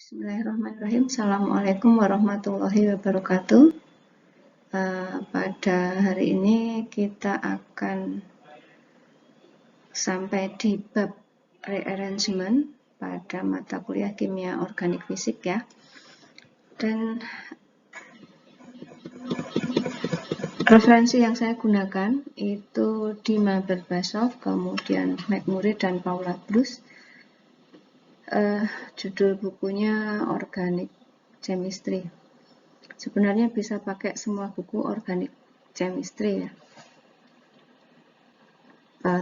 Bismillahirrahmanirrahim. Assalamualaikum warahmatullahi wabarakatuh. Pada hari ini kita akan sampai di bab rearrangement pada mata kuliah kimia organik fisik ya. Dan referensi yang saya gunakan itu Dima Berbasov, kemudian McMurray dan Paula Bruce. Judul bukunya Organic Chemistry. Sebenarnya bisa pakai semua buku Organic Chemistry ya.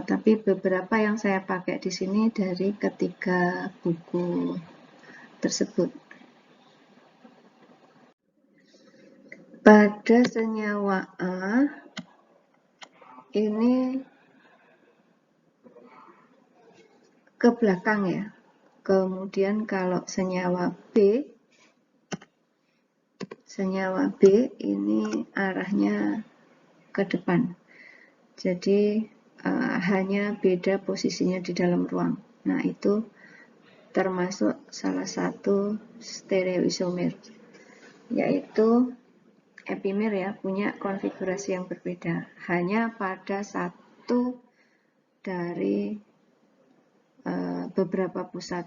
Tapi beberapa yang saya pakai di sini dari ketiga buku tersebut. Pada senyawa A ini ke belakang ya. Kemudian kalau senyawa B ini arahnya ke depan. Jadi hanya beda posisinya di dalam ruang. Nah, itu termasuk salah satu stereoisomer, yaitu epimer ya, punya konfigurasi yang berbeda. Hanya pada satu dari beberapa pusat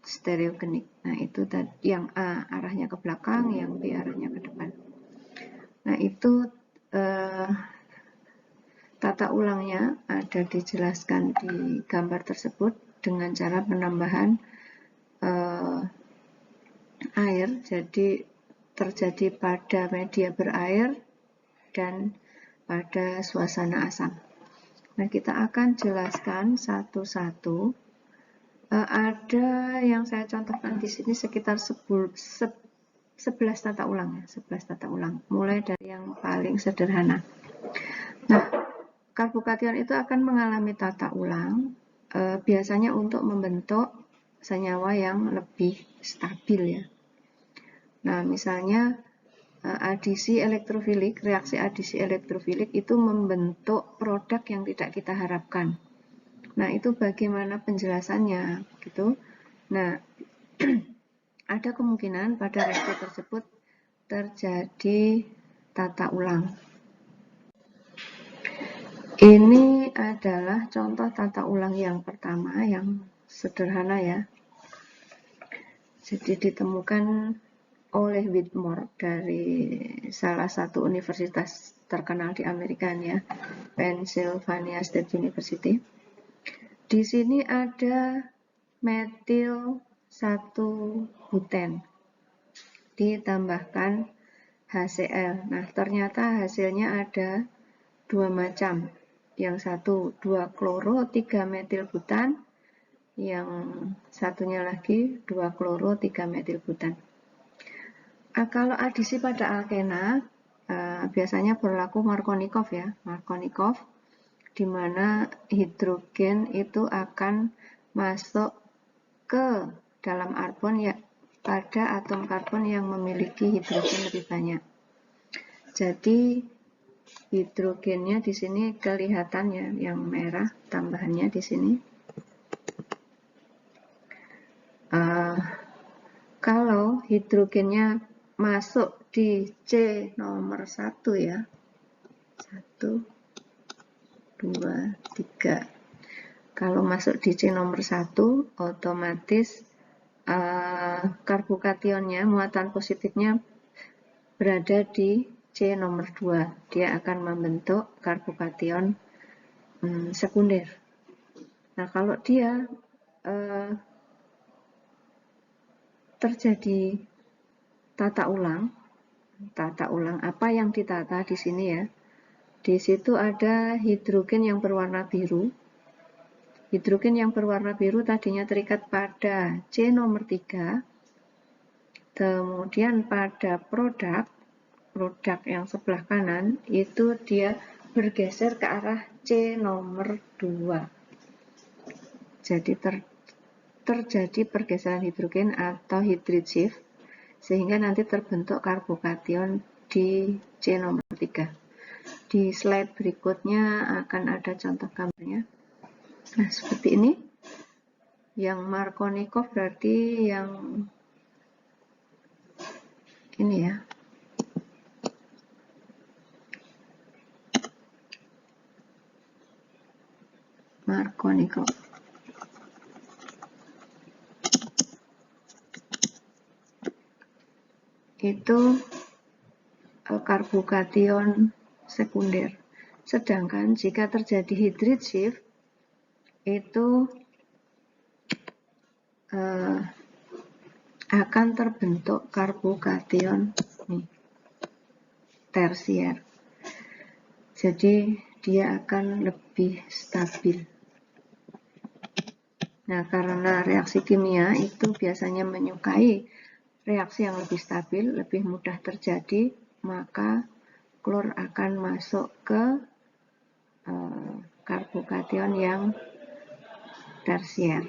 stereogenik. Nah, itu yang A arahnya ke belakang, yang B arahnya ke depan. Nah, itu tata ulangnya ada dijelaskan di gambar tersebut dengan cara penambahan air. Jadi terjadi pada media berair dan pada suasana asam. Nah, kita akan jelaskan satu-satu. Ada yang saya contohkan di sini sekitar 11 tata ulang ya, 11 tata ulang, mulai dari yang paling sederhana. Nah, karbokation itu akan mengalami tata ulang biasanya untuk membentuk senyawa yang lebih stabil ya. Nah, misalnya adisi elektrofilik, reaksi adisi elektrofilik itu membentuk produk yang tidak kita harapkan. Nah, itu bagaimana penjelasannya gitu. Nah, ada kemungkinan pada reaksi tersebut terjadi tata ulang. Ini adalah contoh tata ulang yang pertama yang sederhana ya. Jadi ditemukan oleh Whitmore dari salah satu universitas terkenal di Amerika ya, Pennsylvania State University. Di sini ada metil 1-buten ditambahkan HCl. Nah, ternyata hasilnya ada dua macam. Yang satu 2-kloro-3-metilbutan, yang satunya lagi 2-kloro-3-metilbutan. Kalau adisi pada alkena biasanya berlaku Markovnikov ya, Markovnikov, di mana hidrogen itu akan masuk ke dalam argon ya pada atom karbon yang memiliki hidrogen lebih banyak. Jadi hidrogennya di sini kelihatan ya, yang merah tambahannya di sini. Kalau hidrogennya masuk di C nomor 1 ya, 1, 2, 3. Kalau masuk di C nomor 1, otomatis karbokationnya, muatan positifnya berada di C nomor 2. Dia akan membentuk karbokation sekunder. Nah, kalau dia terjadi tata ulang apa yang ditata di sini ya? Di situ ada hidrogen yang berwarna biru. Hidrogen yang berwarna biru tadinya terikat pada C nomor 3. Kemudian pada produk yang sebelah kanan itu dia bergeser ke arah C nomor 2. Jadi terjadi pergeseran hidrogen atau hydride shift, sehingga nanti terbentuk karbokation di C nomor 3. Di slide berikutnya akan ada contoh gambarnya. Nah, seperti ini. Yang Markovnikov berarti yang ini ya. Markovnikov. Itu karbokation sekunder. Sedangkan jika terjadi hydrid shift, itu akan terbentuk karbokation tersier. Jadi dia akan lebih stabil. Nah, karena reaksi kimia itu biasanya menyukai reaksi yang lebih stabil, lebih mudah terjadi, maka klor akan masuk ke karbokation yang tersier.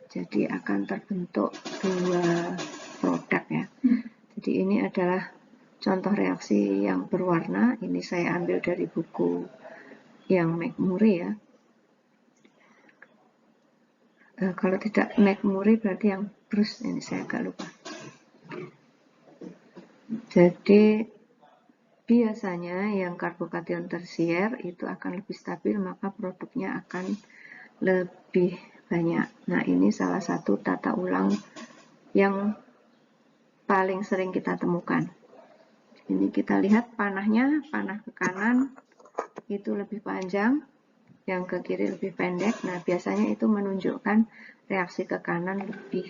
Jadi akan terbentuk dua produk ya. Jadi ini adalah contoh reaksi yang berwarna. Ini saya ambil dari buku yang McMurray ya. Kalau tidak McMurray berarti yang Bruce, ini saya agak lupa. Jadi biasanya yang karbokation tersier itu akan lebih stabil, maka produknya akan lebih banyak. Nah, ini salah satu tata ulang yang paling sering kita temukan. Ini kita lihat panahnya, panah ke kanan itu lebih panjang, yang ke kiri lebih pendek. Nah, biasanya itu menunjukkan reaksi ke kanan lebih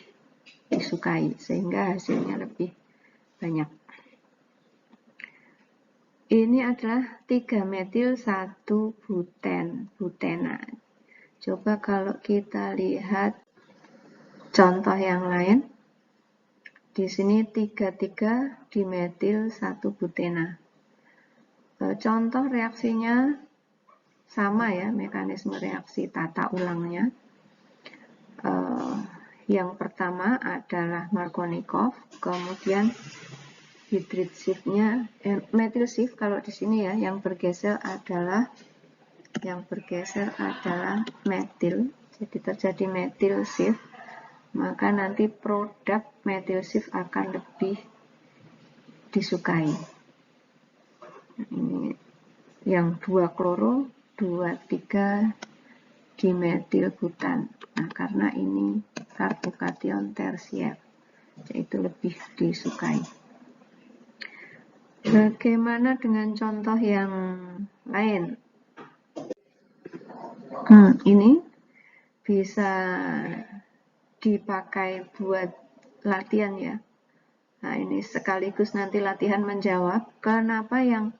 disukai, sehingga hasilnya lebih banyak. Ini adalah 3-metil-1-butena. Coba kalau kita lihat contoh yang lain. Di sini 3,3-dimetil-1-butena. Contoh reaksinya sama ya, mekanisme reaksi tata ulangnya. Yang pertama adalah Markovnikov, kemudian hydrid shift-nya, methyl shift kalau di sini ya, yang bergeser adalah metil. Jadi terjadi methyl shift, maka nanti produk methyl shift akan lebih disukai. Nah, ini yang 2 kloro, 2,3 dimetil butan. Nah, karena ini karbokation tersier, yaitu lebih disukai. Bagaimana dengan contoh yang lain? Ini bisa dipakai buat latihan ya. Nah, ini sekaligus nanti latihan menjawab kenapa yang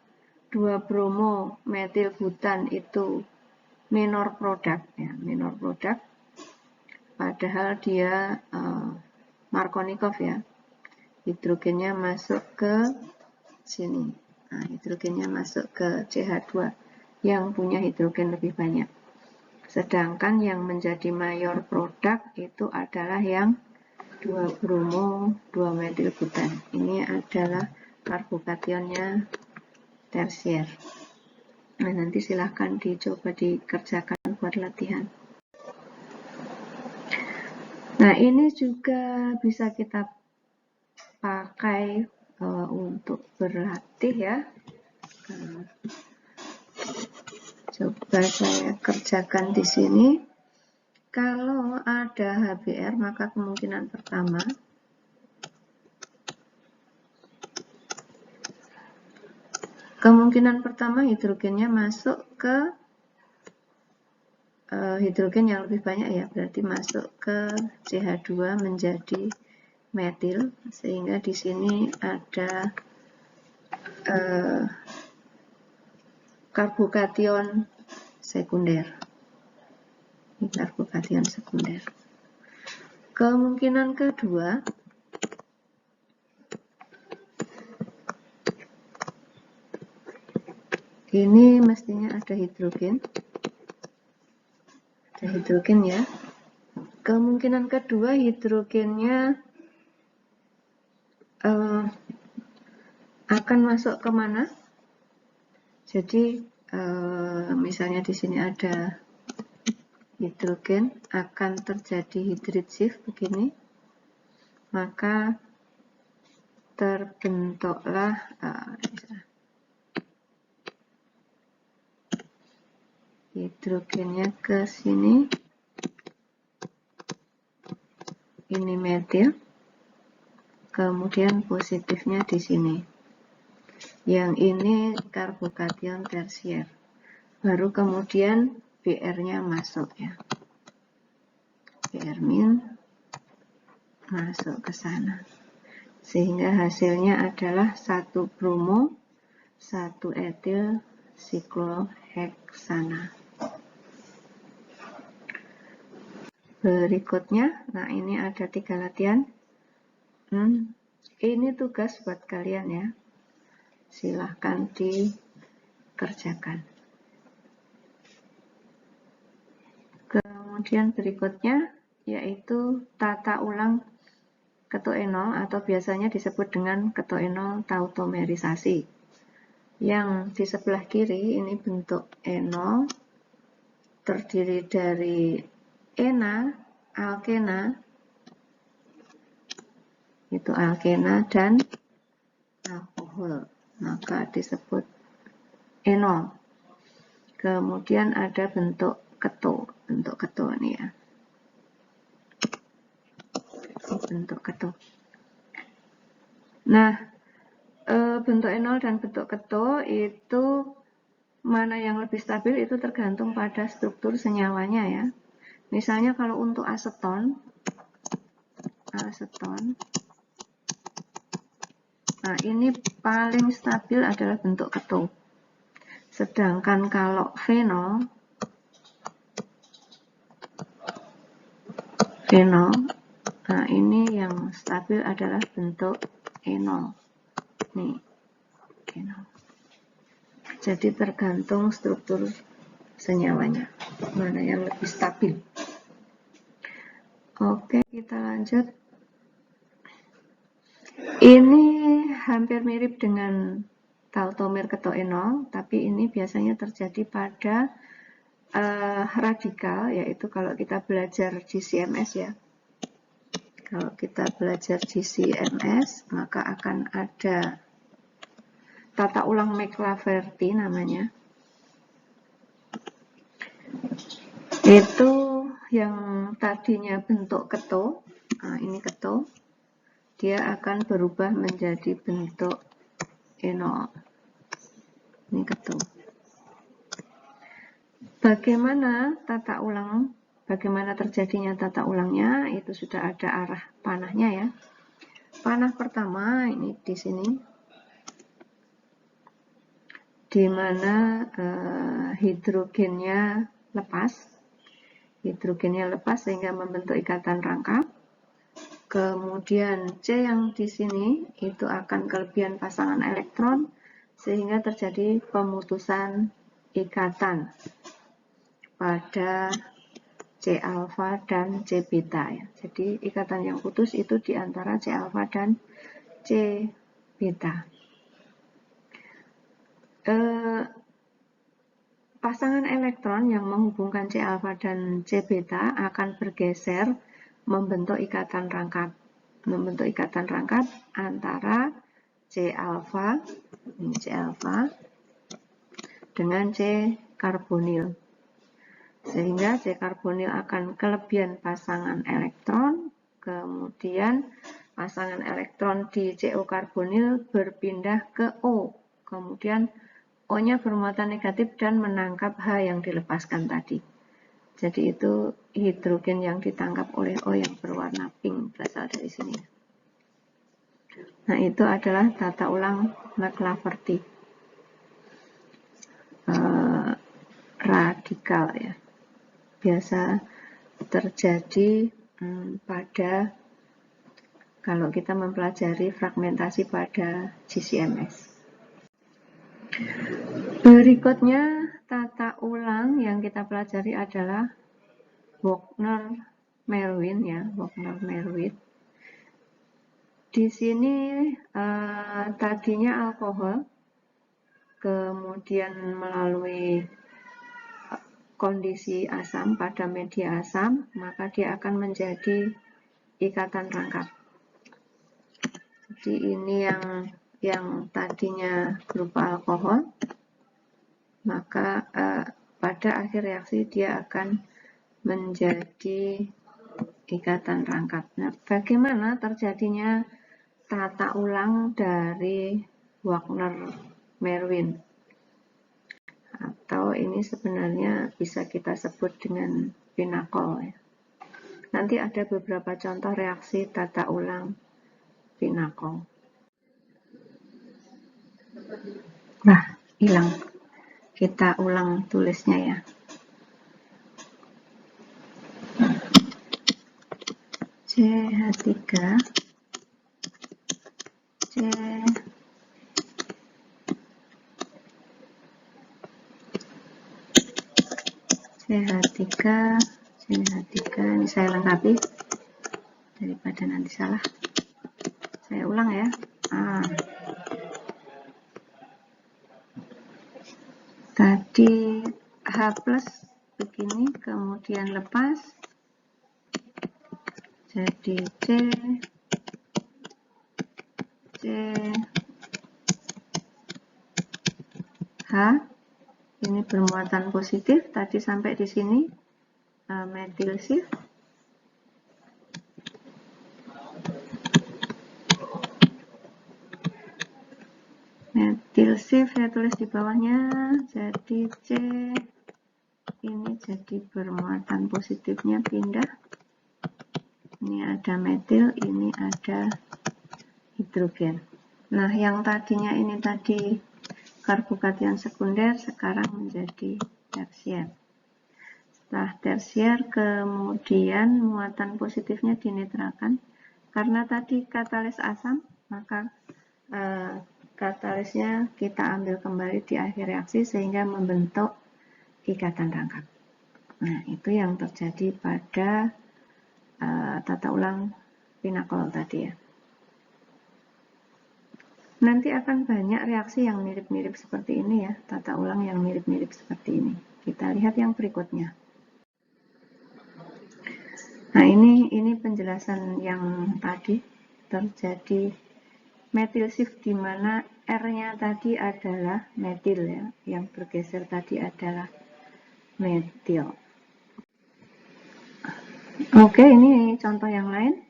2 bromo metil butan itu minor produk ya, minor produk, padahal dia Markovnikov ya, hidrogennya masuk ke sini. Nah, hidrogennya masuk ke CH2 yang punya hidrogen lebih banyak. Sedangkan yang menjadi mayor produk itu adalah yang 2 bromo 2 metil butan. Ini adalah karbokationnya tersier. Nah, nanti silahkan dicoba dikerjakan buat latihan. Nah, ini juga bisa kita pakai untuk berlatih ya. Coba saya kerjakan di sini. Kalau ada HBr, maka kemungkinan pertama hidrogennya masuk ke hidrogen yang lebih banyak ya, berarti masuk ke CH2 menjadi metil, sehingga di sini ada karbokation sekunder. Ini karbokation sekunder. Kemungkinan kedua, ini mestinya ada hidrogen. Ada hidrogen ya. Kemungkinan kedua hidrogennya akan masuk ke mana? Jadi misalnya di sini ada hidrogen, akan terjadi hydrid shift begini, maka terbentuklah hidrogennya ke sini, ini metil, kemudian positifnya di sini. Yang ini karbokation tersier. Baru kemudian Br-nya masuk ya. Br- masuk ke sana. Sehingga hasilnya adalah 1 bromo, 1 etil sikloheksana. Berikutnya, nah ini ada 3 latihan. Ini tugas buat kalian ya. Silahkan dikerjakan. Kemudian berikutnya yaitu tata ulang ketoenol atau biasanya disebut dengan ketoenol tautomerisasi. Yang di sebelah kiri ini bentuk enol terdiri dari ena, alkena, itu alkena dan alkohol, maka disebut enol. Kemudian ada bentuk keto ini ya. Bentuk keto. Nah, bentuk enol dan bentuk keto itu mana yang lebih stabil itu tergantung pada struktur senyawanya ya. Misalnya kalau untuk aseton, nah ini paling stabil adalah bentuk keto. Sedangkan kalau fenol, nah ini yang stabil adalah bentuk enol. Nih, enol. Jadi tergantung struktur senyawanya, mana yang lebih stabil. Oke, kita lanjut. Ini hampir mirip dengan tautomer ketoenol, tapi ini biasanya terjadi pada radikal, yaitu kalau kita belajar GCMS ya. Kalau kita belajar GCMS, maka akan ada tata ulang McLafferty namanya. Itu yang tadinya bentuk keto, nah ini keto, dia akan berubah menjadi bentuk enol. Ini keto. Bagaimana terjadinya tata ulangnya, itu sudah ada arah panahnya ya. Panah pertama ini di sini, di mana hidrogennya lepas sehingga membentuk ikatan rangkap. Kemudian C yang di sini itu akan kelebihan pasangan elektron sehingga terjadi pemutusan ikatan pada C alfa dan C beta ya. Jadi ikatan yang putus itu di antara C alfa dan C beta. Pasangan elektron yang menghubungkan C alfa dan C beta akan bergeser membentuk ikatan rangkap antara C alfa dengan C karbonil. Sehingga C karbonil akan kelebihan pasangan elektron, kemudian pasangan elektron di CO karbonil berpindah ke O, kemudian O-nya bermuatan negatif dan menangkap H yang dilepaskan tadi. Jadi itu hidrogen yang ditangkap oleh O yang berwarna pink berasal dari sini. Nah itu adalah tata ulang McLafferty. Radikal ya. Biasa terjadi pada kalau kita mempelajari fragmentasi pada GCMS. Berikutnya tata ulang yang kita pelajari adalah Wagner-Merwin ya, Wagner-Merwin. Di sini tadinya alkohol, kemudian melalui kondisi asam pada media asam, maka dia akan menjadi ikatan rangkap. Jadi ini yang tadinya berupa alkohol, maka pada akhir reaksi dia akan menjadi ikatan rangkap. Nah, bagaimana terjadinya tata ulang dari Wagner-Merwin? Atau ini sebenarnya bisa kita sebut dengan pinakol. Nanti ada beberapa contoh reaksi tata ulang pinakol. Nah, hilang. Kita ulang tulisnya ya. CH3 CH3 ini saya lengkapi daripada nanti salah. Saya ulang ya. Tadi H plus begini, kemudian lepas jadi H, ini bermuatan positif. Tadi sampai di sini metil shift. Metil shift saya tulis di bawahnya, jadi C ini jadi bermuatan positifnya pindah. Ini ada metil, ini ada hidrogen. Nah, yang tadinya ini tadi karbokation sekunder sekarang menjadi tersier. Setelah tersier kemudian muatan positifnya dinetralkan. Karena tadi katalis asam, maka katalisnya kita ambil kembali di akhir reaksi sehingga membentuk ikatan rangkap. Nah, itu yang terjadi pada tata ulang pinakol tadi ya. Nanti akan banyak reaksi yang mirip-mirip seperti ini ya, tata ulang yang mirip-mirip seperti ini. Kita lihat yang berikutnya. Nah, ini penjelasan yang tadi terjadi metil shift di mana R-nya tadi adalah metil ya, yang bergeser tadi adalah metil. Oke, ini contoh yang lain.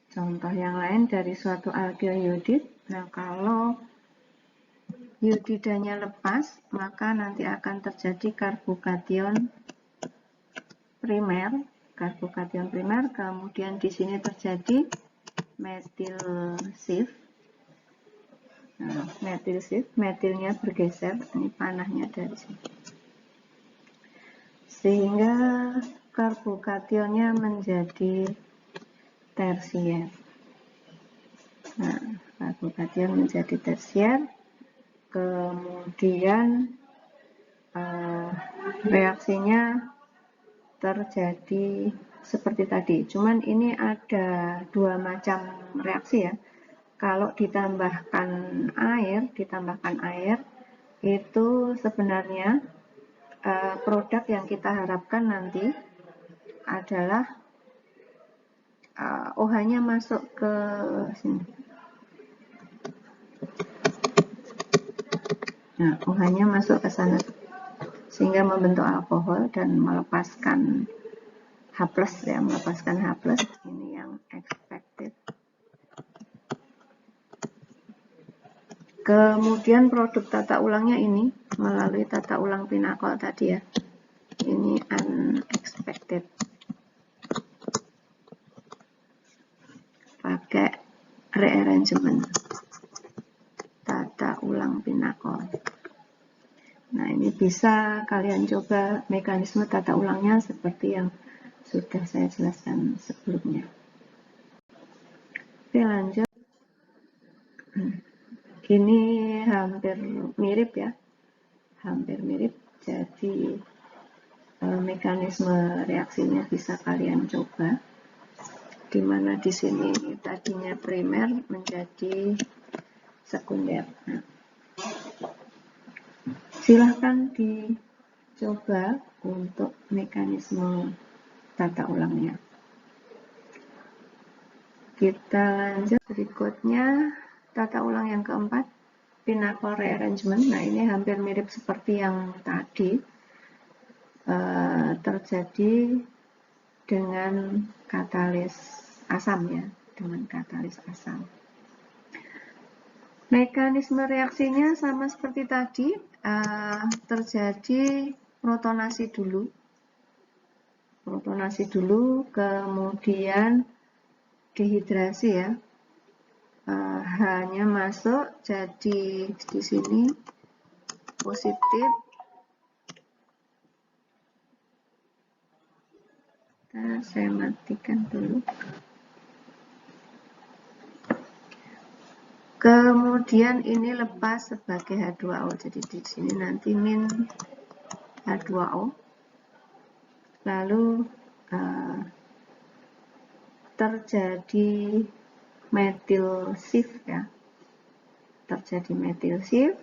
Contoh yang lain dari suatu alkil iodid. Nah, kalau iodidanya lepas, maka nanti akan terjadi karbokation primer, kemudian di sini terjadi metil shift. Nah, metil shift, metilnya bergeser, ini panahnya dari sini. Sehingga karbokationnya menjadi tersier. Nah, karbokation menjadi tersier, kemudian reaksinya terjadi seperti tadi. Cuman ini ada dua macam reaksi ya. Kalau ditambahkan air itu sebenarnya produk yang kita harapkan nanti adalah OH-nya masuk ke sini. Nah, OH-nya masuk ke sana sehingga membentuk alkohol dan melepaskan H+, ya, melepaskan H+. Ini yang expected. Kemudian produk tata ulangnya ini melalui tata ulang pinakol tadi ya. Ini unexpected. Pakai rearrangement tata ulang pinakol. Nah, ini bisa kalian coba mekanisme tata ulangnya seperti yang sudah saya jelaskan sebelumnya. Oke, lanjut. Ini hampir mirip ya, hampir mirip. Jadi mekanisme reaksinya bisa kalian coba. Di mana di sini tadinya primer menjadi sekunder. Nah, silahkan dicoba untuk mekanisme tata ulangnya. Kita lanjut berikutnya, tata ulang yang keempat, pinnacle rearrangement. Nah, ini hampir mirip seperti yang tadi, terjadi dengan katalis asam ya, dengan katalis asam. Mekanisme reaksinya sama seperti tadi, terjadi protonasi dulu, kemudian dehidrasi ya. H-nya masuk, jadi di sini positif. Saya matikan dulu. Kemudian ini lepas sebagai H2O, jadi di sini nanti min H2O. Lalu terjadi methyl shift ya. Terjadi methyl shift,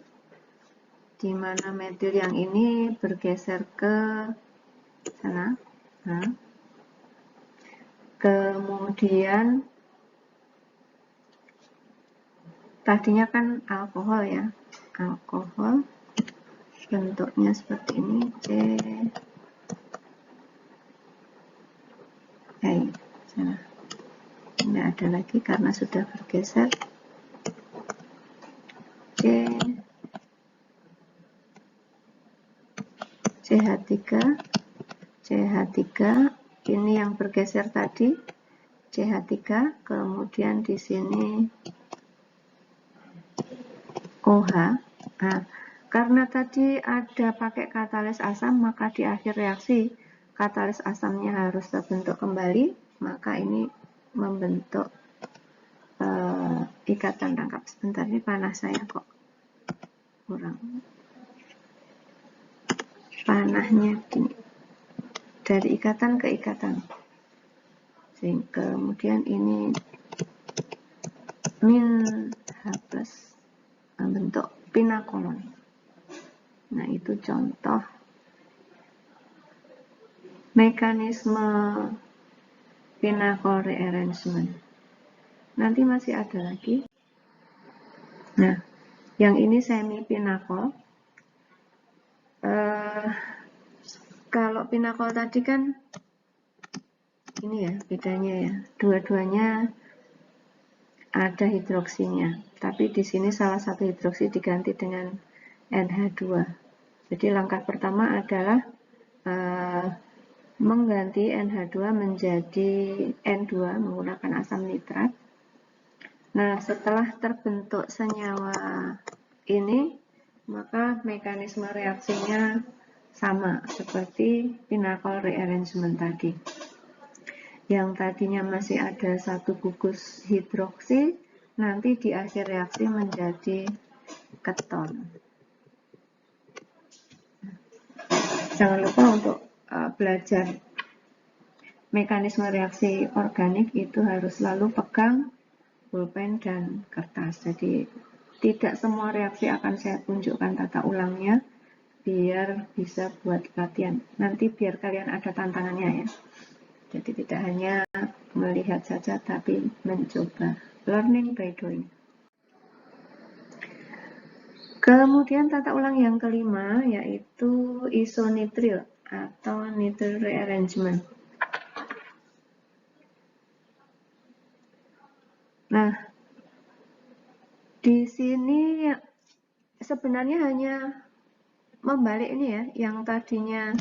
di mana metil yang ini bergeser ke sana. Nah, kemudian tadinya kan alkohol ya, alkohol bentuknya seperti ini, sana. Ini ada lagi karena sudah bergeser, CH3, ini yang bergeser tadi, CH3, kemudian di sini OH. Nah, karena tadi ada pakai katalis asam, maka di akhir reaksi katalis asamnya harus terbentuk kembali, maka ini membentuk ikatan tangkap. Sebentar, ini panas saya kok kurang. Panahnya gini, dari ikatan ke ikatan. Kemudian ini min H+ membentuk pinakolon. Nah, itu contoh mekanisme pinnacle rearrangement. Nanti masih ada lagi. Nah, yang ini semi pinnacle. Kalau pinnacle tadi kan ini ya bedanya ya, dua-duanya ada hidroksinya, tapi di sini salah satu hidroksi diganti dengan NH2. Jadi langkah pertama adalah mengganti NH2 menjadi N2 menggunakan asam nitrat. Nah, setelah terbentuk senyawa ini, maka mekanisme reaksinya sama seperti pinnacle rearrangement tadi. Yang tadinya masih ada satu gugus hidroksi, nanti di akhir reaksi menjadi keton. Jangan lupa untuk belajar mekanisme reaksi organik itu harus selalu pegang pulpen dan kertas. Jadi tidak semua reaksi akan saya tunjukkan tata ulangnya, biar bisa buat latihan. Nanti biar kalian ada tantangannya ya. Jadi tidak hanya melihat saja, tapi mencoba. Learning by doing. Kemudian tata ulang yang kelima yaitu isonitril atau nitrile rearrangement. Nah, di sini sebenarnya hanya membalik ini ya, yang tadinya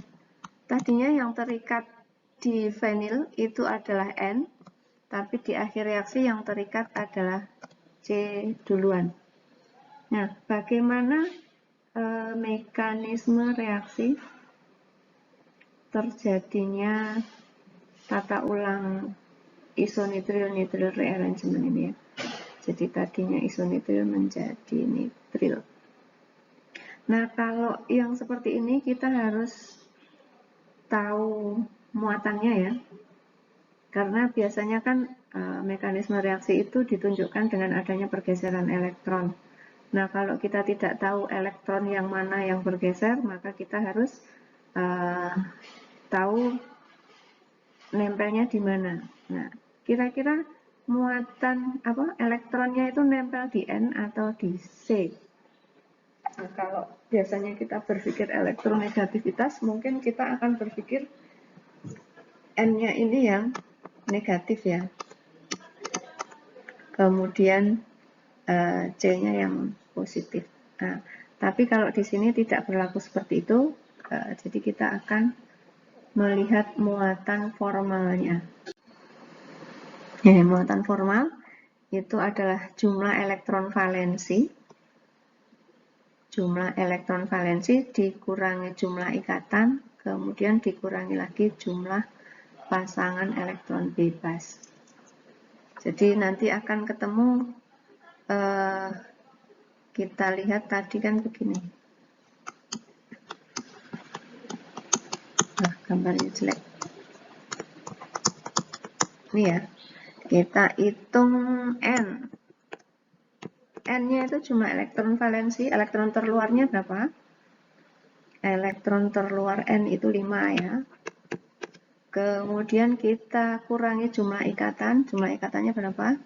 yang terikat di vinil itu adalah N, tapi di akhir reaksi yang terikat adalah C duluan. Nah, bagaimana mekanisme reaksi terjadinya tata ulang isonitril nitrile rearrangement ini ya. Jadi tadinya isonitril menjadi nitril. Nah, kalau yang seperti ini kita harus tahu muatannya ya. Karena biasanya kan mekanisme reaksi itu ditunjukkan dengan adanya pergeseran elektron. Nah, kalau kita tidak tahu elektron yang mana yang bergeser, maka kita harus tahu nempelnya di mana. Nah, kira-kira muatan elektronnya itu nempel di N atau di C. Nah, kalau biasanya kita berpikir elektronegativitas, mungkin kita akan berpikir N-nya ini yang negatif ya. Kemudian C-nya yang positif. Nah, tapi kalau di sini tidak berlaku seperti itu, jadi kita akan melihat muatan formalnya. Muatan formal itu adalah jumlah elektron valensi. Jumlah elektron valensi dikurangi jumlah ikatan, kemudian dikurangi lagi jumlah pasangan elektron bebas. Jadi nanti akan ketemu, kita lihat tadi kan begini. Nah, gambarnya jelek. Ini ya, kita hitung N. N-nya itu cuma elektron valensi, elektron terluarnya berapa? Elektron terluar N itu 5 ya. Kemudian kita kurangi jumlah ikatannya berapa?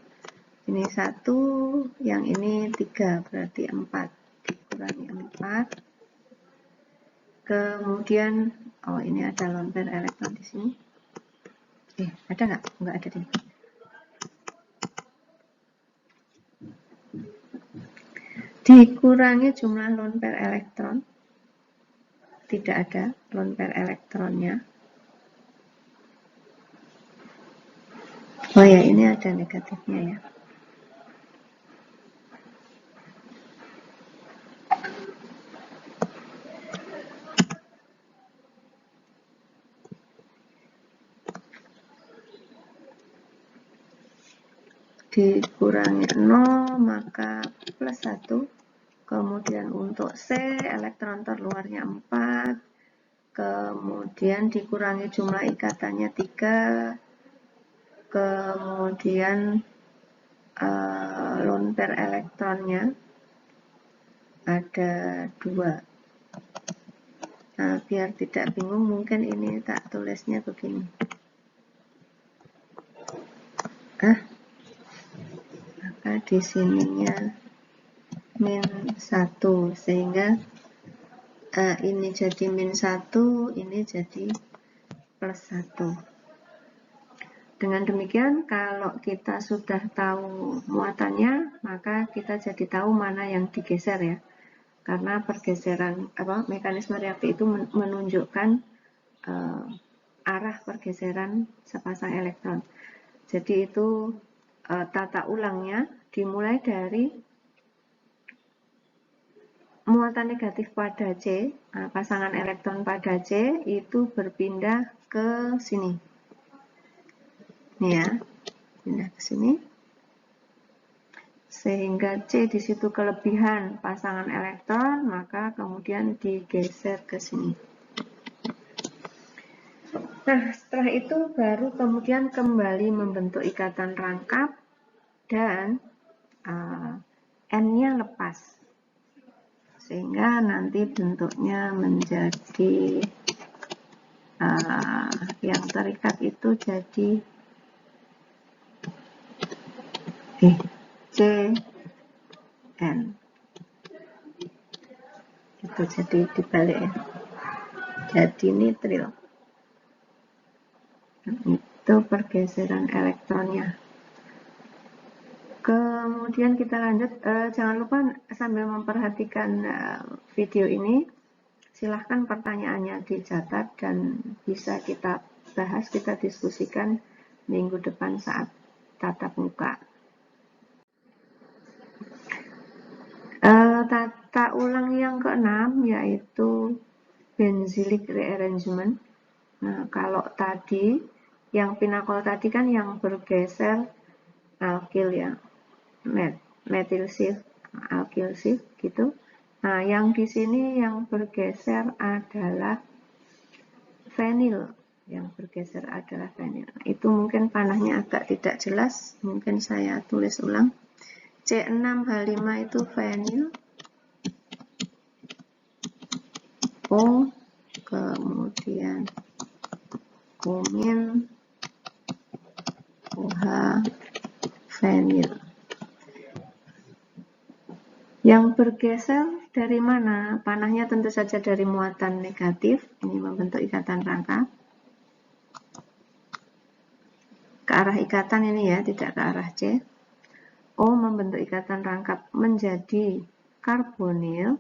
Ini 1, yang ini 3, berarti 4. Dikurangi 4. Kemudian, ini ada lone pair elektron di sini. Ada nggak? Nggak ada deh. Dikurangi jumlah lone pair elektron. Tidak ada lone pair elektronnya. Oh ya, ini ada negatifnya ya. Dikurangi 0, maka plus 1. Kemudian untuk C, elektron terluarnya 4. Kemudian dikurangi jumlah ikatannya 3. Kemudian lone pair elektronnya ada 2. Nah, biar tidak bingung, mungkin ini tak tulisnya begini. Maka di sininya min 1, sehingga ini jadi min 1, ini jadi plus 1. Dengan demikian, kalau kita sudah tahu muatannya, maka kita jadi tahu mana yang digeser ya. Karena pergeseran mekanisme reaktif itu menunjukkan arah pergeseran sepasang elektron. Jadi itu tata ulangnya dimulai dari muatan negatif pada C, pasangan elektron pada C itu berpindah ke sini. Ini ya, pindah ke sini. Sehingga C di situ kelebihan pasangan elektron, maka kemudian digeser ke sini. Nah, setelah itu baru kemudian kembali membentuk ikatan rangkap dan N-nya lepas. Sehingga nanti bentuknya menjadi yang terikat itu jadi CN. Itu jadi dibalik ya. Jadi nitril. Itu pergeseran elektronnya. Kemudian kita lanjut, jangan lupa sambil memperhatikan video ini, silahkan pertanyaannya dicatat dan bisa kita bahas, kita diskusikan minggu depan saat tatap muka. Tata ulang yang ke-6 yaitu benzylic rearrangement. Nah, kalau tadi yang pinakol tadi kan yang bergeser alkil ya, methyl shift, alkyl shift gitu. Nah, yang di sini yang bergeser adalah fenil. Yang bergeser adalah fenil. Itu mungkin panahnya agak tidak jelas, mungkin saya tulis ulang. C6H5 itu fenil. O, kemudian kumin, OH, Vinyl. Yang bergeser dari mana? Panahnya tentu saja dari muatan negatif, ini membentuk ikatan rangkap. Ke arah ikatan ini ya, tidak ke arah C. O membentuk ikatan rangkap menjadi karbonil.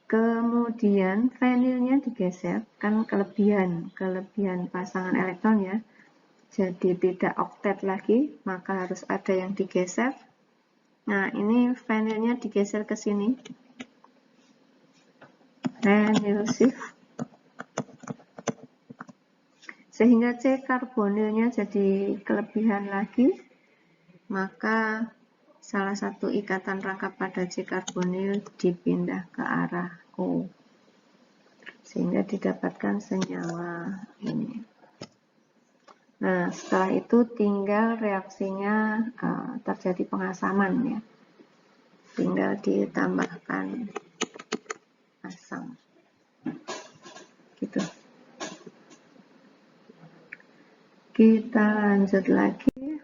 Kemudian vinilnya digeser, kan kelebihan pasangan elektron ya. Jadi tidak oktet lagi, maka harus ada yang digeser. Nah, ini vinilnya digeser ke sini. Vinyl shift. Sehingga C karbonilnya jadi kelebihan lagi, maka salah satu ikatan rangkap pada C karbonil dipindah ke arah O, sehingga didapatkan senyawa ini. Nah, setelah itu tinggal reaksinya terjadi pengasaman ya, tinggal ditambahkan asam, gitu. Kita lanjut lagi.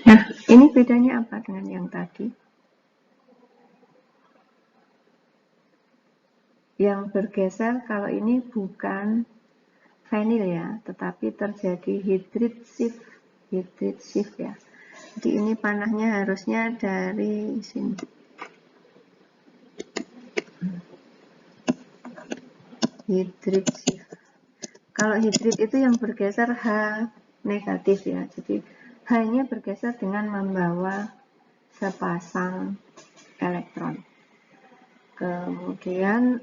Nah, ini bedanya apa dengan yang tadi? Yang bergeser kalau ini bukan vinil ya, tetapi terjadi hydrid shift ya. Jadi ini panahnya harusnya dari sini. Hydrid shift. Kalau hydrid itu yang bergeser H negatif ya. Jadi H-nya bergeser dengan membawa sepasang elektron. Kemudian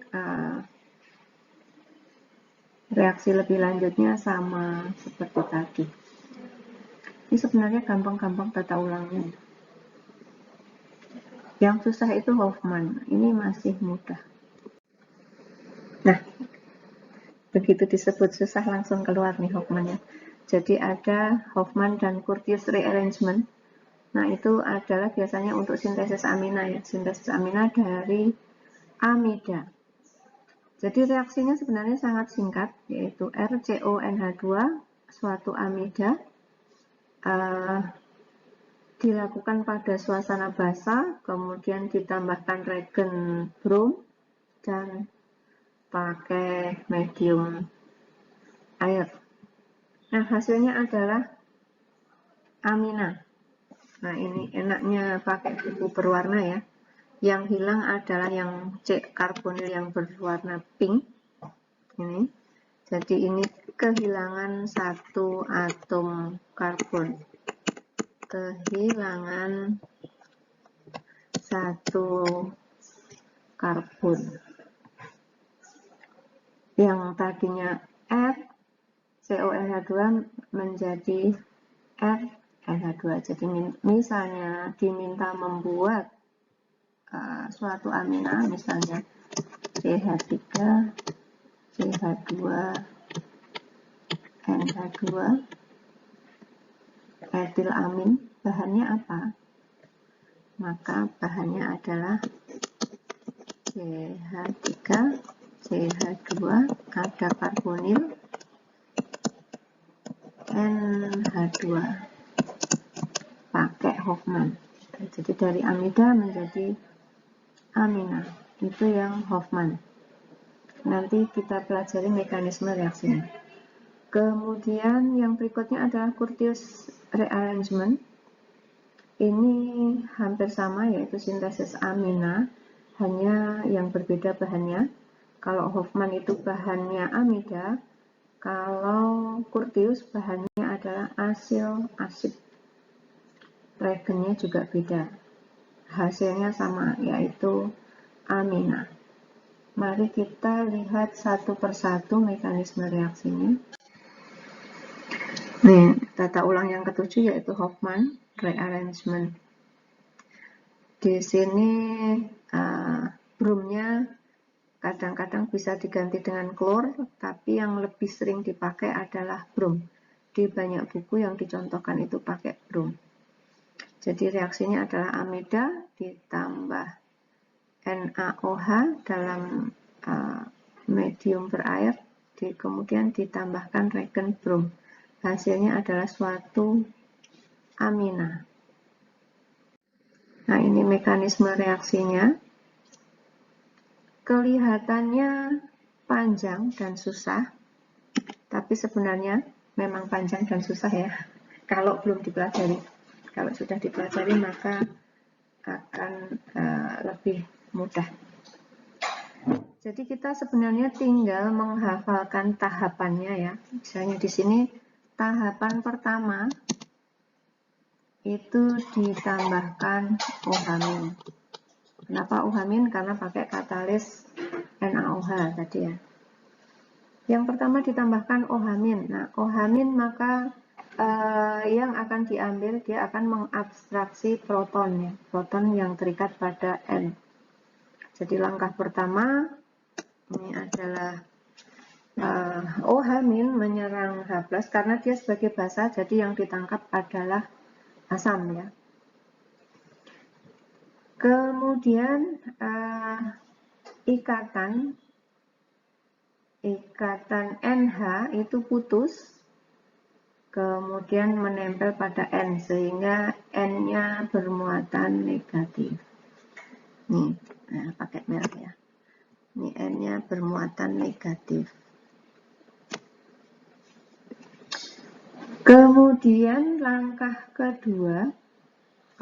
reaksi lebih lanjutnya sama seperti tadi. Ini sebenarnya gampang-gampang tata ulangnya. Yang susah itu Hofmann, ini masih mudah. Nah, begitu disebut susah langsung keluar nih Hofmann-nya. Jadi ada Hofmann dan Curtius rearrangement. Nah, itu adalah biasanya untuk sintesis amina ya, sintesis amina dari amida. Jadi reaksinya sebenarnya sangat singkat, yaitu RCONH2, suatu amida, dilakukan pada suasana basah, kemudian ditambahkan regen brom, dan pakai medium air. Nah, hasilnya adalah amina. Nah, ini enaknya pakai buku berwarna ya. Yang hilang adalah yang C karbonil yang berwarna pink. Ini. Jadi ini kehilangan satu atom karbon. Kehilangan satu karbon. Yang tadinya R CONH2 menjadi RNH2. Jadi misalnya diminta membuat suatu amina, misalnya CH3, CH2, NH2, etilamin, bahannya apa? Maka bahannya adalah CH3, CH2, ada karbonil, NH2, pakai Hofmann. Jadi dari amida menjadi amina, itu yang Hofmann. Nanti kita pelajari mekanisme reaksinya. Kemudian yang berikutnya adalah Curtius rearrangement. Ini hampir sama, yaitu sintesis amina, hanya yang berbeda bahannya. Kalau Hofmann itu bahannya amida, kalau Curtius bahannya adalah asil asid. Regennya juga beda. Hasilnya sama, yaitu amina. Mari kita lihat satu persatu mekanisme reaksinya. Nih, tata ulang yang ketujuh yaitu Hofmann rearrangement. Di sini bromnya kadang-kadang bisa diganti dengan klor, tapi yang lebih sering dipakai adalah brom. Di banyak buku yang dicontohkan itu pakai brom. Jadi reaksinya adalah amida ditambah NaOH dalam medium berair, kemudian ditambahkan regen brom. hasilnya adalah suatu amina. Nah, ini mekanisme reaksinya. Kelihatannya panjang dan susah, tapi sebenarnya memang panjang dan susah ya, kalau belum dipelajari. Kalau sudah dipelajari maka akan lebih mudah. Jadi kita sebenarnya tinggal menghafalkan tahapannya ya. Misalnya di sini tahapan pertama itu ditambahkan OH-. Kenapa OH-? Karena pakai katalis NaOH tadi ya. Yang pertama ditambahkan OH-. Nah, OH- maka yang akan diambil, dia akan mengabstraksi proton ya, proton yang terikat pada N. Jadi langkah pertama ini adalah OH- menyerang H+, karena dia sebagai basa, jadi yang ditangkap adalah asam ya. Kemudian ikatan NH itu putus, kemudian menempel pada N, sehingga N-nya bermuatan negatif. Nih, pakai merah ya. Ini N-nya bermuatan negatif. Kemudian langkah kedua,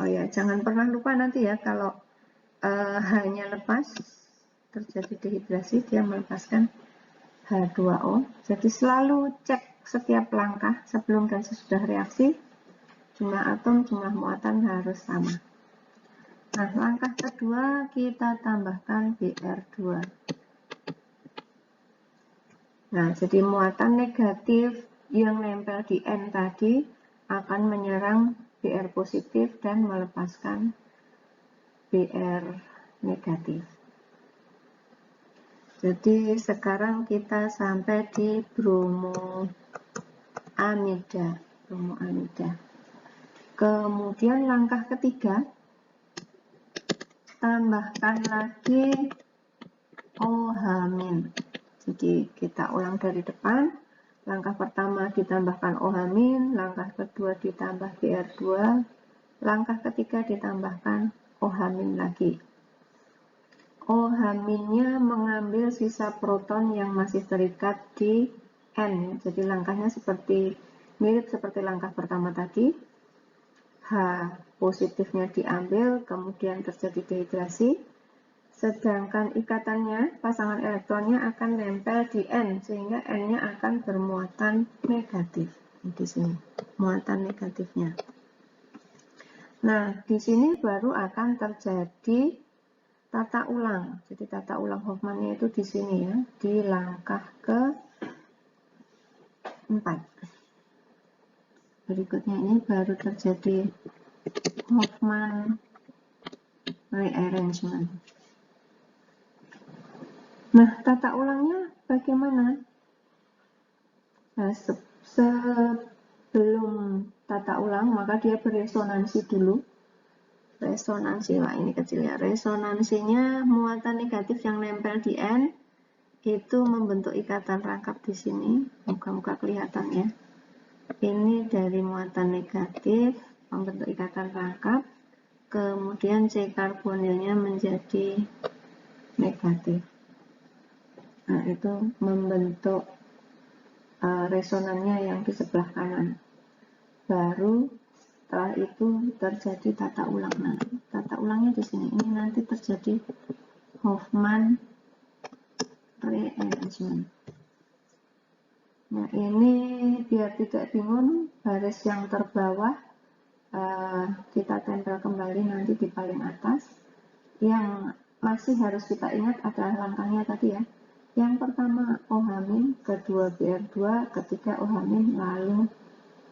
oh ya, jangan pernah lupa nanti ya, kalau H-nya lepas, terjadi dehidrasi, dia melepaskan H2O. Jadi selalu cek setiap langkah sebelum dan sesudah reaksi, jumlah atom, jumlah muatan harus sama. Nah, langkah kedua kita tambahkan Br2. Nah, jadi muatan negatif yang nempel di N tadi akan menyerang Br positif dan melepaskan Br negatif. Jadi sekarang kita sampai di bromoamida. Kemudian langkah ketiga, tambahkan lagi OH-. Jadi kita ulang dari depan. Langkah pertama ditambahkan OH-, langkah kedua ditambah Br2, langkah ketiga ditambahkan OH- lagi. OH-nya mengambil sisa proton yang masih terikat di N. Jadi langkahnya mirip seperti langkah pertama tadi. H positifnya diambil, kemudian terjadi dehidrasi. Sedangkan ikatannya, pasangan elektronnya akan nempel di N, sehingga N-nya akan bermuatan negatif. Di sini, muatan negatifnya. Nah, di sini baru akan terjadi tata ulang. Jadi tata ulang Hofmann-nya itu di sini ya, di langkah ke-4. Berikutnya ini baru terjadi Hofmann rearrangement. Nah, tata ulangnya bagaimana? Nah, sebelum tata ulang, maka dia beresonansi dulu. Resonansi, wah ini kecil ya. Resonansinya muatan negatif yang nempel di N itu membentuk ikatan rangkap di sini. Muka-muka kelihatan ya. Ini dari muatan negatif membentuk ikatan rangkap. Kemudian C karbonilnya menjadi negatif. Nah, itu membentuk resonannya yang di sebelah kanan. Baru setelah itu terjadi tata ulang. Nah, tata ulangnya di sini. Ini nanti terjadi Hofmann rearrangement. Nah, ini biar tidak bingung, baris yang terbawah kita tempel kembali nanti di paling atas. Yang masih harus kita ingat adalah langkahnya tadi ya. Yang pertama OH-, kedua Br2, ketiga OH-, lalu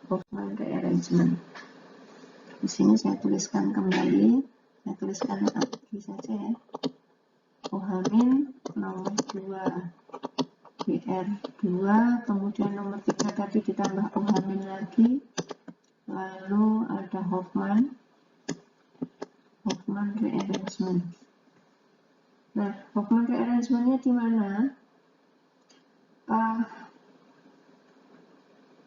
Hofmann rearrangement. Di sini saya tuliskan kembali, saya tuliskan lagi saja ya. OH- nomor 2 Br2, kemudian nomor 3 tadi ditambah OH- lagi, lalu ada Hofmann rearrangement. Nah, Hofmann rearrangementnya di mana?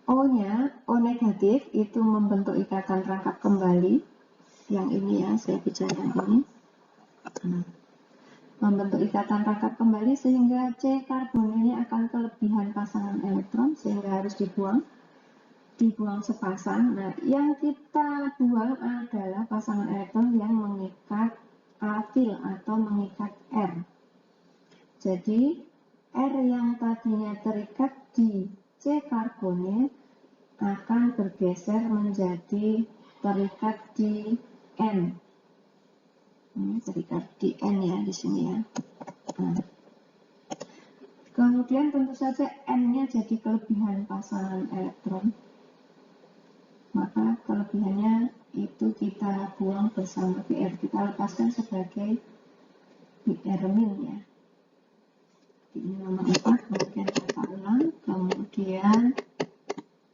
O-nya, O negatif itu membentuk ikatan rangkap kembali. Yang ini ya, saya bicara yang ini. Membentuk ikatan rangkap kembali sehingga C karbonilnya akan kelebihan pasangan elektron sehingga harus dibuang sepasang. Nah, yang kita buang adalah pasangan elektron yang mengikat afil atau mengikat R. Jadi, R yang tadinya terikat di C karbonil akan bergeser menjadi terikat di N. Ini terikat di N ya di sini ya. Nah, kemudian tentu saja N-nya jadi kelebihan pasangan elektron. Maka kelebihannya itu kita buang bersama BR, kita lepaskan sebagai BR min ya. Ini nomor 4, kemudian kita ulang, kemudian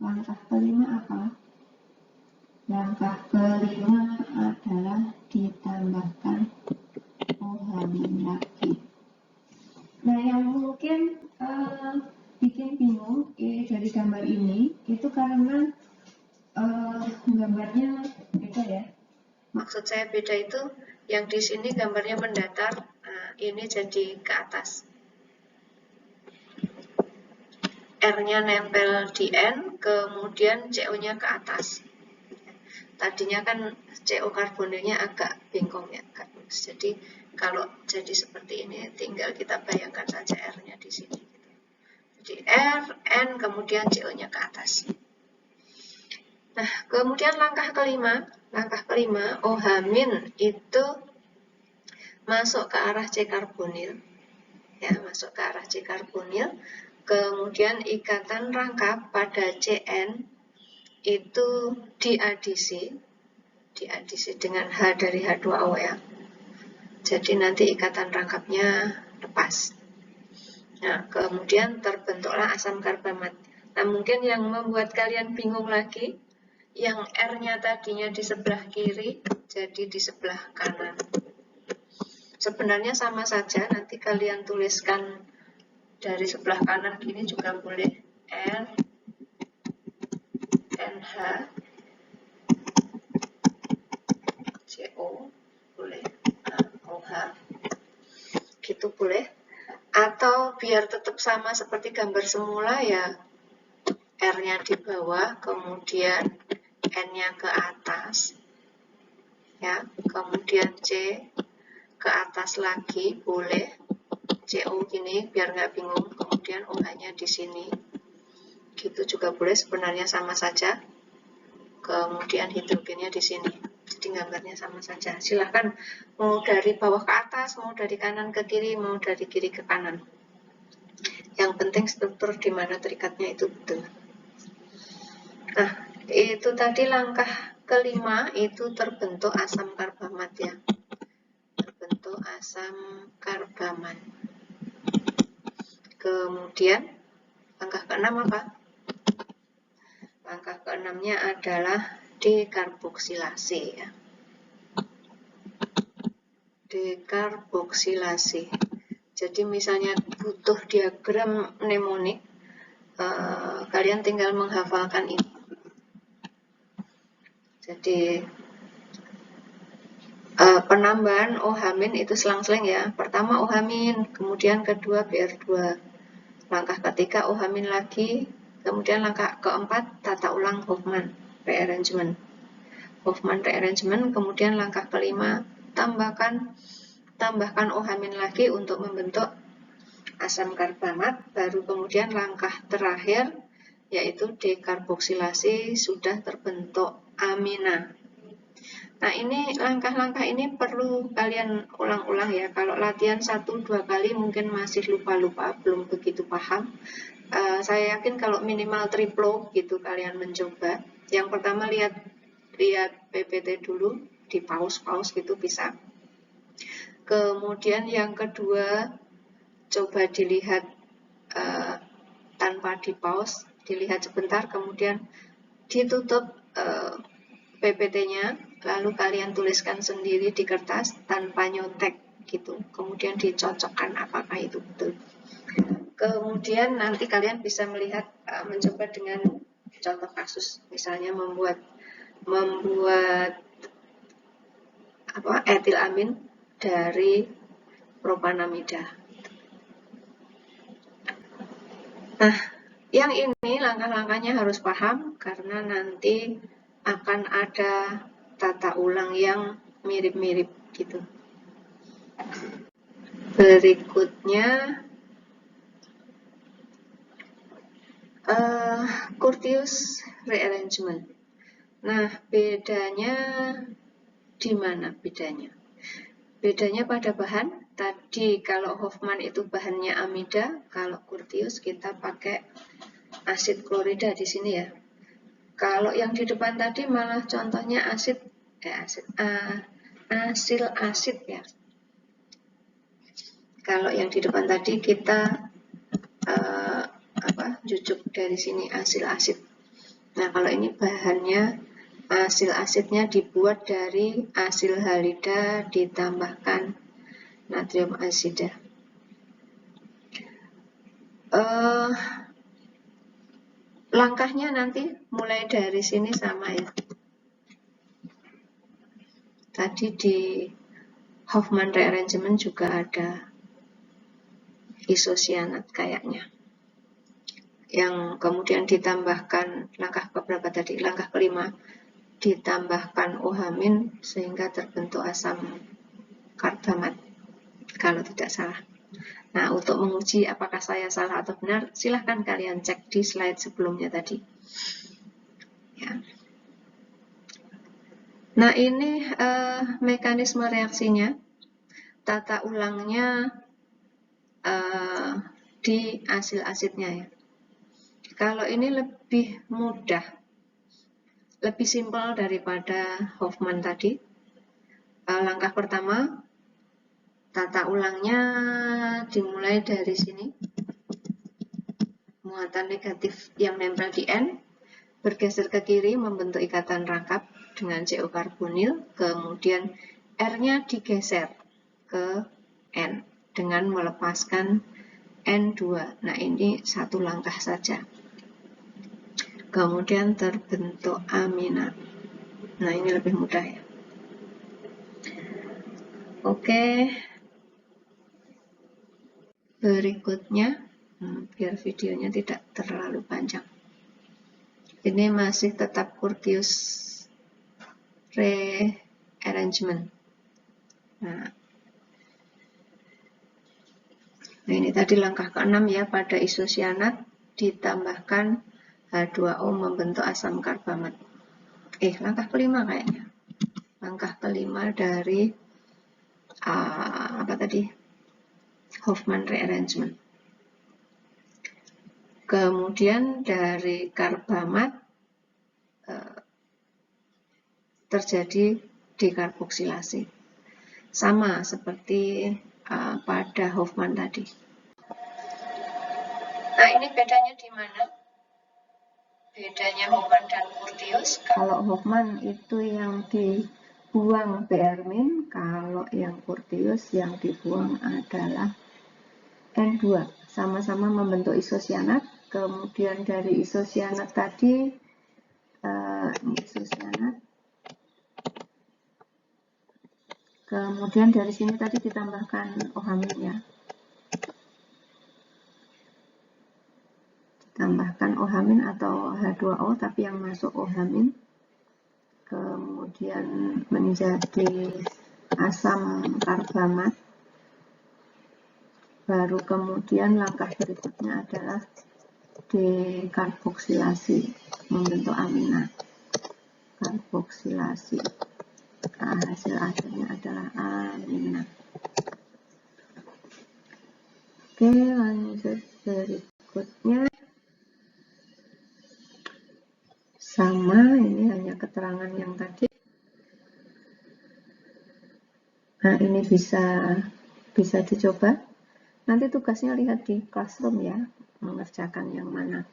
langkah kelima apa? Langkah kelima adalah ditambahkan OH lagi. Nah, yang mungkin bikin bingung dari gambar ini itu karena gambarnya beda ya. Maksud saya beda itu yang di sini gambarnya mendatar, ini jadi ke atas. R-nya nempel di N, kemudian CO-nya ke atas. Tadinya kan CO karbonilnya agak bengkong ya, jadi kalau jadi seperti ini tinggal kita bayangkan saja R-nya di sini. Jadi R, N, kemudian CO-nya ke atas. Nah, kemudian langkah kelima OH- itu masuk ke arah C karbonil, ya, masuk ke arah C karbonil. Kemudian ikatan rangkap pada Cn itu diadisi dengan H dari H2O ya. Jadi nanti ikatan rangkapnya lepas. Nah, kemudian terbentuklah asam karbamat. Nah, mungkin yang membuat kalian bingung lagi, yang R-nya tadinya di sebelah kiri, jadi di sebelah kanan. Sebenarnya sama saja, nanti kalian tuliskan dari sebelah kanan gini juga boleh, R, NH, CO, boleh, OH, gitu boleh. Atau biar tetap sama seperti gambar semula ya, R-nya di bawah, kemudian N-nya ke atas, ya, kemudian C ke atas lagi, boleh, CO gini biar nggak bingung, kemudian OH-nya di sini, gitu juga boleh, sebenarnya sama saja. Kemudian hidrogennya di sini, jadi gambarnya sama saja. Silahkan mau dari bawah ke atas, mau dari kanan ke kiri, mau dari kiri ke kanan. Yang penting struktur di mana terikatnya itu betul. Nah, itu tadi langkah kelima, itu terbentuk asam karbamat ya. Terbentuk asam karbamat. Kemudian langkah keenam apa? Langkah keenamnya adalah dekarboksilasi ya. Dekarboksilasi. Jadi misalnya butuh diagram mnemonik, kalian tinggal menghafalkan ini. Jadi penambahan OH- itu selang-seling ya. Pertama OH-, kemudian kedua BR2. Langkah ketiga OH- lagi, kemudian langkah keempat tata ulang Hofmann rearrangement. Hofmann rearrangement, kemudian langkah kelima tambahkan OH- lagi untuk membentuk asam karbamat, baru kemudian langkah terakhir yaitu dekarboksilasi, sudah terbentuk amina. Nah, ini langkah-langkah ini perlu kalian ulang-ulang ya. Kalau latihan 1-2 kali mungkin masih lupa-lupa, belum begitu paham. Saya yakin kalau minimal triplo gitu kalian mencoba. Yang pertama lihat PPT dulu, di pause gitu bisa. Kemudian yang kedua coba dilihat tanpa di pause, dilihat sebentar, kemudian ditutup PPT-nya, lalu kalian tuliskan sendiri di kertas tanpa nyontek gitu, kemudian dicocokkan apakah itu betul. Kemudian nanti kalian bisa melihat, mencoba dengan contoh kasus, misalnya membuat etilamin dari propanamida. Nah, yang ini langkah-langkahnya harus paham karena nanti akan ada tata ulang yang mirip-mirip gitu. Berikutnya Curtius rearrangement. Nah, bedanya di mana bedanya? Bedanya pada bahan. Tadi kalau Hofmann itu bahannya amida, kalau Curtius kita pakai asid klorida di sini ya. Kalau yang di depan tadi malah contohnya asil asid ya. Kalau yang di depan tadi kita jujuk dari sini asil asid. Nah, kalau ini bahannya asil asidnya dibuat dari asil halida ditambahkan natrium asida. Langkahnya nanti mulai dari sini sama ya. Tadi di Hofmann rearrangement juga ada isosianat kayaknya. Yang kemudian ditambahkan langkah keberapa tadi? Langkah kelima, ditambahkan ohamin sehingga terbentuk asam karbamat kalau tidak salah. Nah, untuk menguji apakah saya salah atau benar, silahkan kalian cek di slide sebelumnya tadi. Ya. Nah, ini mekanisme reaksinya, tata ulangnya di asil asidnya ya. Kalau ini lebih mudah, lebih simpel daripada Hofmann tadi. Langkah pertama, tata ulangnya dimulai dari sini. Muatan negatif yang nempel di N, bergeser ke kiri membentuk ikatan rangkap dengan CO karbonil, kemudian R-nya digeser ke N dengan melepaskan N2. Nah, ini satu langkah saja. Kemudian terbentuk amina. Nah, ini lebih mudah ya. Oke. Berikutnya, biar videonya tidak terlalu panjang. Ini masih tetap Curtius rearrangement. Nah, ini tadi langkah ke-6 ya, pada isosianat ditambahkan H2O membentuk asam karbamat. Langkah kelima kayaknya. Langkah kelima dari Hofmann rearrangement. Kemudian dari karbamat terjadi dekarboksilasi. Sama seperti pada Hofmann tadi. Nah, ini bedanya di mana? Bedanya Hofmann dan Curtius. Kalau Hofmann itu yang dibuang Br-, kalau yang Curtius yang dibuang adalah N2. Sama-sama membentuk isosianat. Kemudian dari isosianat tadi, isosianat. Kemudian dari sini tadi ditambahkan ohamin ya. Tambahkan ohamin atau H2O, tapi yang masuk ohamin, kemudian menjadi asam karbamat. Baru kemudian langkah berikutnya adalah dekarboksilasi, membentuk amina. Karboksilasi. Nah, hasil akhirnya adalah amina. Oke, lanjut berikutnya. Sama, ini hanya keterangan yang tadi. Nah, ini bisa dicoba. Nanti tugasnya lihat di classroom ya, mengerjakan yang mana.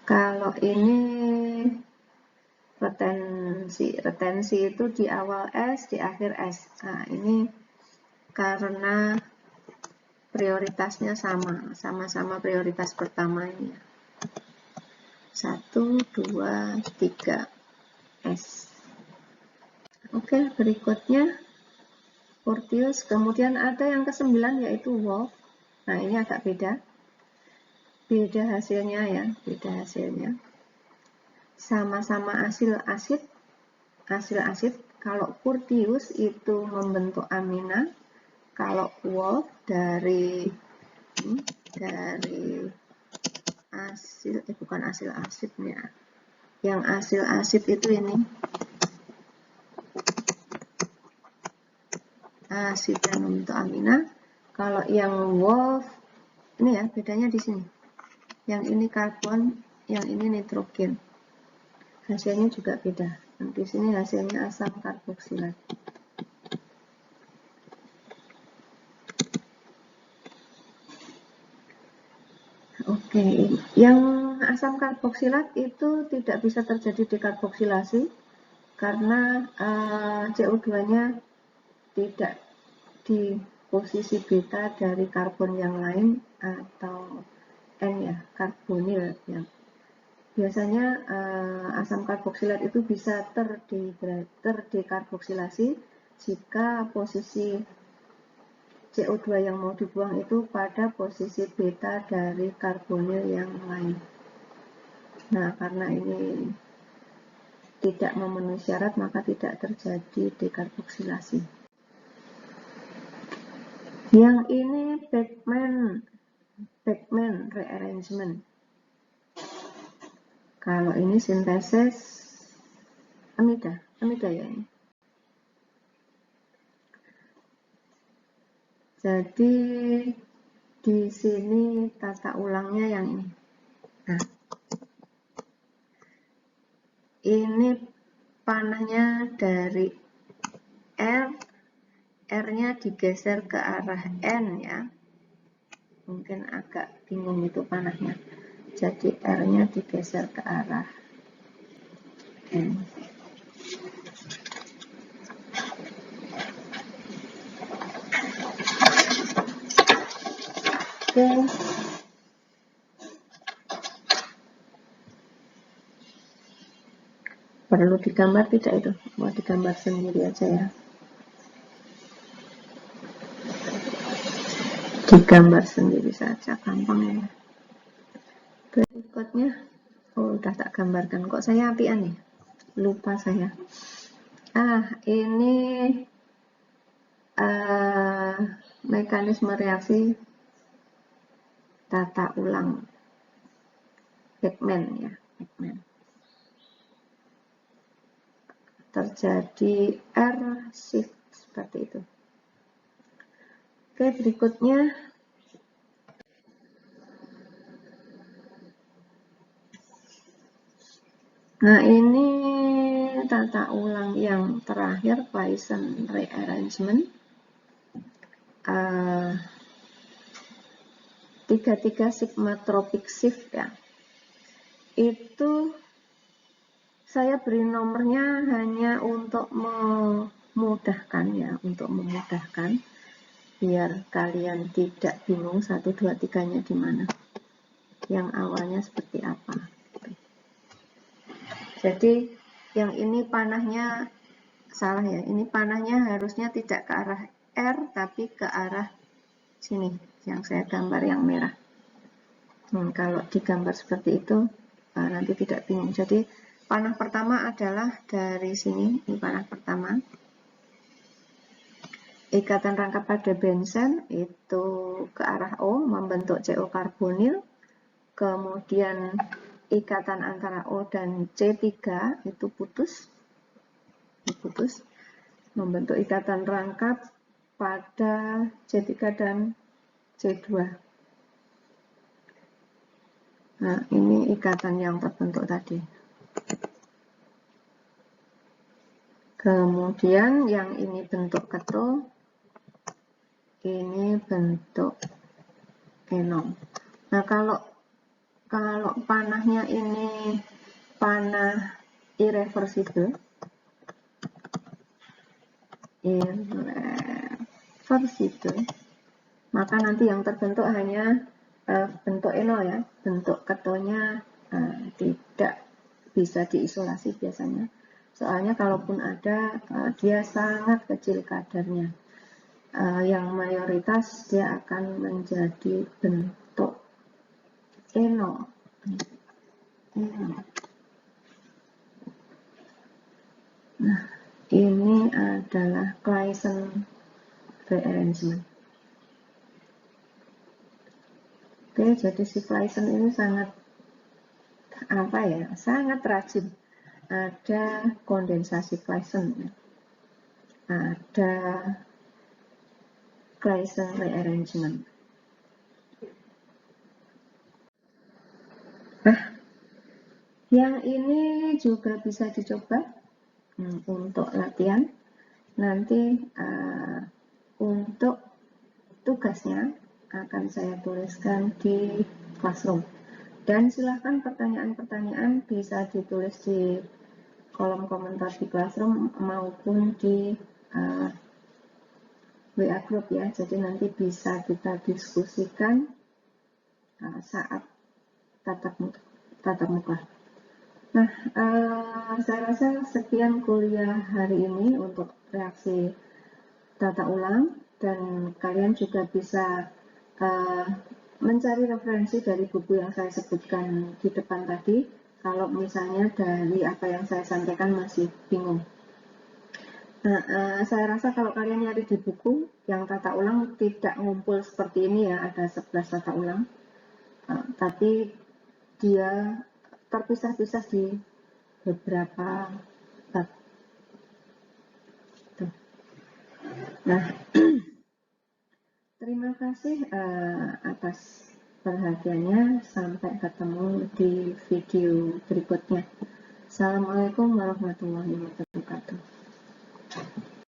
Kalau ini retensi itu di awal S, di akhir S. Nah, ini karena prioritasnya sama-sama prioritas pertama ini. 1, 2, 3 S. Oke, berikutnya Porteus. Kemudian ada yang ke-9 yaitu Wolff. Nah, ini agak beda. Beda hasilnya ya, beda hasilnya. Sama-sama asil asid. Kalau Porteus itu membentuk amina, kalau Wolff dari bukan asil asidnya. Yang asil asid itu ini. Asid yang membentuk amina. Kalau yang Wolff ini ya, bedanya di sini. Yang ini karbon, yang ini nitrogen. Hasilnya juga beda. Di sini hasilnya asam karboksilat. Oke, yang asam karboksilat itu tidak bisa terjadi dekarboksilasi karena CO2-nya tidak di posisi beta dari karbon yang lain atau N ya, karbonil ya. Biasanya asam karboksilat itu bisa terdekarboksilasi jika posisi CO2 yang mau dibuang itu pada posisi beta dari karbonil yang lain. Nah, karena ini tidak memenuhi syarat, maka tidak terjadi dekarboksilasi. Yang ini Beckmann rearrangement. Kalau ini sintesis amida ya ini. Jadi di sini tata ulangnya yang ini. Nah, ini panahnya dari R-nya digeser ke arah N ya. Mungkin agak bingung itu panahnya. Jadi R-nya digeser ke arah N. Oke. Perlu digambar tidak itu? Mau digambar sendiri aja ya. Digambar sendiri saja, gampang ya. Berikutnya, udah tak gambarkan. Kok saya apian ya? Lupa saya. Ini mekanisme reaksi tata ulang Beckmann ya, Beckmann. Terjadi R shift seperti itu. Oke, berikutnya nah ini tata ulang yang terakhir, Claisen rearrangement. 33 sigmatropic shift ya. Itu saya beri nomornya hanya untuk memudahkan ya, biar kalian tidak bingung 1, 2, 3-nya di mana. Yang awalnya seperti apa. Jadi yang ini panahnya salah ya, ini panahnya harusnya tidak ke arah R tapi ke arah sini yang saya gambar yang merah. Kalau digambar seperti itu nanti tidak bingung. Jadi panah pertama adalah dari sini, ini panah pertama. Ikatan rangkap pada benzen itu ke arah O membentuk CO karbonil. Kemudian ikatan antara O dan C3 itu putus, membentuk ikatan rangkap pada C3 dan C2. Nah, ini ikatan yang terbentuk tadi. Kemudian yang ini bentuk ketul, ini bentuk enom. Nah, kalau panahnya ini panah irreversible, maka nanti yang terbentuk hanya bentuk enol ya, bentuk ketulnya tidak bisa diisolasi biasanya. Soalnya kalaupun ada, dia sangat kecil kadarnya. Yang mayoritas dia akan menjadi bentuk enol. Nah, ini adalah Claisen rearrangement. Oke, jadi si Claisen ini sangat sangat rajin. Ada kondensasi Claisen, ada Claisen rearrangement. Nah, yang ini juga bisa dicoba untuk latihan. Nanti untuk tugasnya akan saya tuliskan di Classroom. Dan silahkan pertanyaan-pertanyaan bisa ditulis di kolom komentar di Classroom maupun di WA Group ya. Jadi nanti bisa kita diskusikan saat tatap muka. Nah, saya rasa sekian kuliah hari ini untuk reaksi tata ulang, dan kalian juga bisa mencari referensi dari buku yang saya sebutkan di depan tadi, kalau misalnya dari apa yang saya sampaikan masih bingung. Nah, saya rasa kalau kalian nyari di buku yang tata ulang tidak ngumpul seperti ini ya, ada 11 tata ulang, tapi dia terpisah-pisah di beberapa bab. Nah, terima kasih atas perhatiannya. Sampai ketemu di video berikutnya. Assalamualaikum warahmatullahi wabarakatuh.